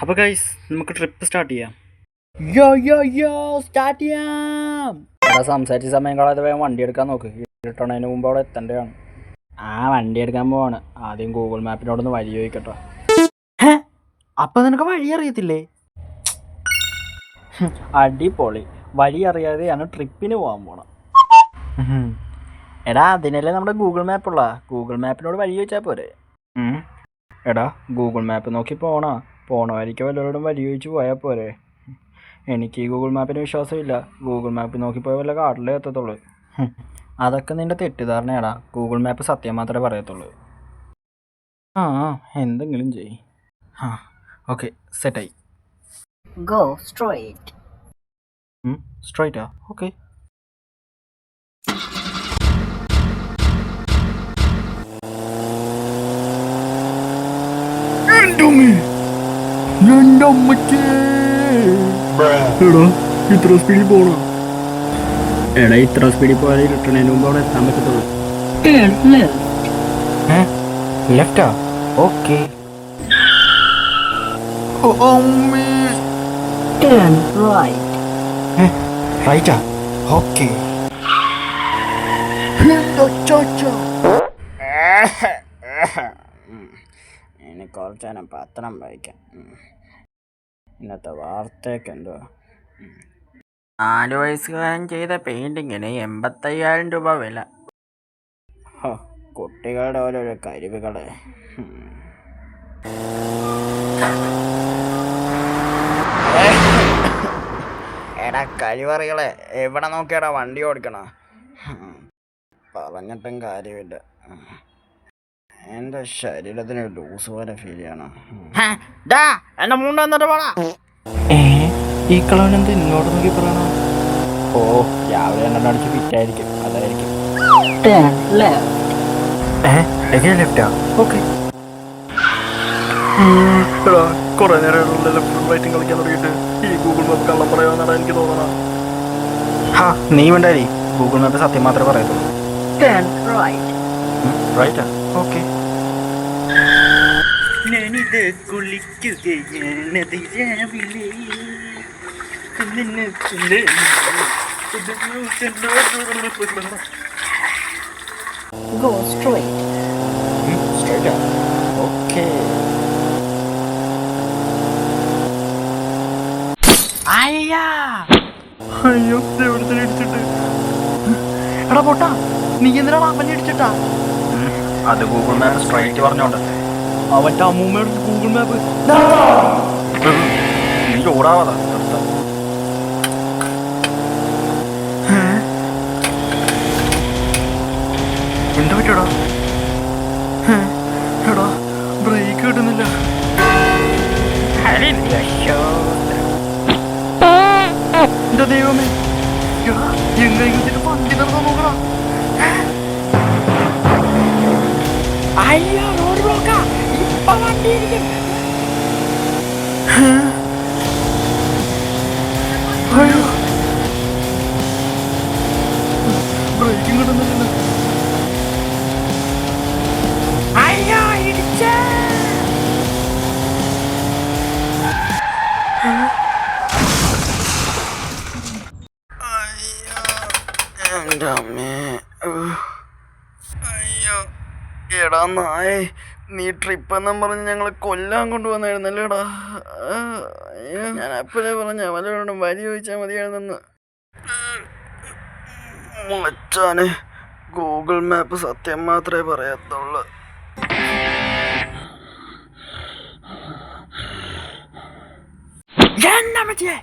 അപ്പോൾ ഗൈസ് നമുക്ക് trip start ചെയ്യാം. സ്റ്റാർട്ട് ചെയ്യാം. അവിടെ സംസാരിച്ച സമയം കളയാതെ വേഗം വണ്ടി എടുക്കാൻ നോക്ക്. ഇരുട്ടണതിന് മുമ്പ് അവിടെ എത്തേണ്ടതാണ്. വണ്ടി എടുക്കാൻ പോവാണ്. ആദ്യം ഗൂഗിൾ മാപ്പിനോടൊന്ന് വഴി ചോദിക്കട്ടോ. അപ്പം നിനക്ക് വഴി അറിയത്തില്ലേ? അടിപൊളി. വഴി അറിയാതെയാണ് ട്രിപ്പിന് പോകാൻ പോണം. എടാ അതിനല്ലേ നമ്മുടെ ഗൂഗിൾ മാപ്പുള്ള. ഗൂഗിൾ മാപ്പിനോട് വഴി ചോദിച്ചാൽ പോരെ? എടാ ഗൂഗിൾ മാപ്പ് നോക്കി പോണ വഴിക്ക് വല്ലവരോടും വഴി ചോദിച്ച് പോയാൽ പോരെ? എനിക്ക് ഈ ഗൂഗിൾ മാപ്പിന് വിശ്വാസമില്ല. ഗൂഗിൾ മാപ്പ് നോക്കി പോയ വല്ല കാട്ടിലേ എത്തത്തുള്ളൂ. അതൊക്കെ നിൻ്റെ തെറ്റിദ്ധാരണയാടാ. ഗൂഗിൾ മാപ്പ് സത്യം മാത്രമേ പറയത്തുള്ളൂ. എന്തെങ്കിലും ചെയ്. ഓക്കെ, സെറ്റായി. Go straight. സ്ട്രൈറ്റാ? ഓക്കെ. ഇത്ര സ്പീഡിൽ പോണോ? എടാ ഇത്ര സ്പീഡിൽ പോയാലേ റിട്ടേണിന് മുമ്പ് അവിടെ എത്താൻ പറ്റത്തുള്ളൂ. ലെഫ്റ്റാ? ഓക്കെ. Turn right. റൈറ്റാ? ഓക്കെ. ഇനി കുറച്ചേരം പത്രം വായിക്കാം. ഇന്നത്തെ വാർത്തയൊക്കെ എന്തുവാ? 4 വയസ്സുകാരൻ ചെയ്ത പെയിൻറ്റിങ്ങിന് 85,000 രൂപ വില. കുട്ടികളുടെ ഓരോരോ കഴിവുകള്. എടാ കഴിവറികളെ, എവിടെ നോക്കിയാടാ വണ്ടി ഓടിക്കണ? പറഞ്ഞിട്ടും കാര്യമില്ല. എൻ്റെ ശരീരത്തിന് ലൂസ് പോലെ ഫീൽ ചെയ്യണം. എന്നെ മുണ്ട് വന്നിട്ട് പോടാ. ഈ കളവനെന്ത് ഇങ്ങോട്ട് നോക്കി പറയണ? ഓ, രാവിലെ എന്നെ അടിച്ച് ഫിറ്റായിരിക്കും, അതായിരിക്കും. ലെഫ്റ്റാ? ഓക്കെ. കുറെ നേരം ലെഫ്റ്റും റൈറ്റും കളിക്കാൻ തുടങ്ങിയിട്ട് ഈ ഗൂഗിൾ മാപ്പ് കള്ളം പറയാമെന്നാണ് എനിക്ക് തോന്നണം. നീ വേണ്ടായി. ഗൂഗിൾ മാപ്പ് സത്യം മാത്രമേ പറയത്തുള്ളൂ. റൈറ്റാ? ഓക്കെ. ഞാനിത് കുളിക്കുകയാണത് രാവിലെ. Go straight. സ്ട്രൈറ്റാ? ഓക്കെ. അയ്യോ, എവിടത്തിന് ഇടിച്ചിട്ട്? എടാ പൊട്ടാ, നീ എന്തിനാണ് അവനെ ഇടിച്ചിട്ടാ? അത് ഗൂഗിൾ മാപ്പ് സ്ട്രൈറ്റ് പറഞ്ഞോണ്ട്. അവൻ്റെ അമ്മൂമ്മയുടെ ഗൂഗിൾ മാപ്പ്. നീ ഓടാവാതാ. എന്താ പറ്റിയടാ? എടാ ബ്രേക്ക് കിട്ടുന്നില്ല. എന്റെ ദൈവമേ, എങ്ങനെയെങ്കിലും വണ്ടി നടത്താൻ നോക്കടാ. അയ്യോ, റോഡ് ബ്ലോക്കാ. ഇപ്പൊ വണ്ടി ഇരിക്കും. അയ്യോ, ബ്രേക്കും കിട്ടുന്നില്ല. അയ്യോ, ഇടിച്ചേ. എൻ്റെ അമ്മേ. അയ്യോ, എടാ നായേ, നീ ട്രിപ്പ് എന്നും പറഞ്ഞ് ഞങ്ങൾ കൊല്ലാൻ കൊണ്ടുവന്നായിരുന്നല്ലേടാ. അയ്യോ, ഞാൻ അപ്പോഴേ പറഞ്ഞ വല്ലവരോടും വരി ചോദിച്ചാൽ മതിയായിരുന്നെന്ന്. മച്ചാനെ, ഗൂഗിൾ മാപ്പ് സത്യം മാത്രമേ പറയത്തുള്ളൂ. എന്നാ പറ്റിയേ?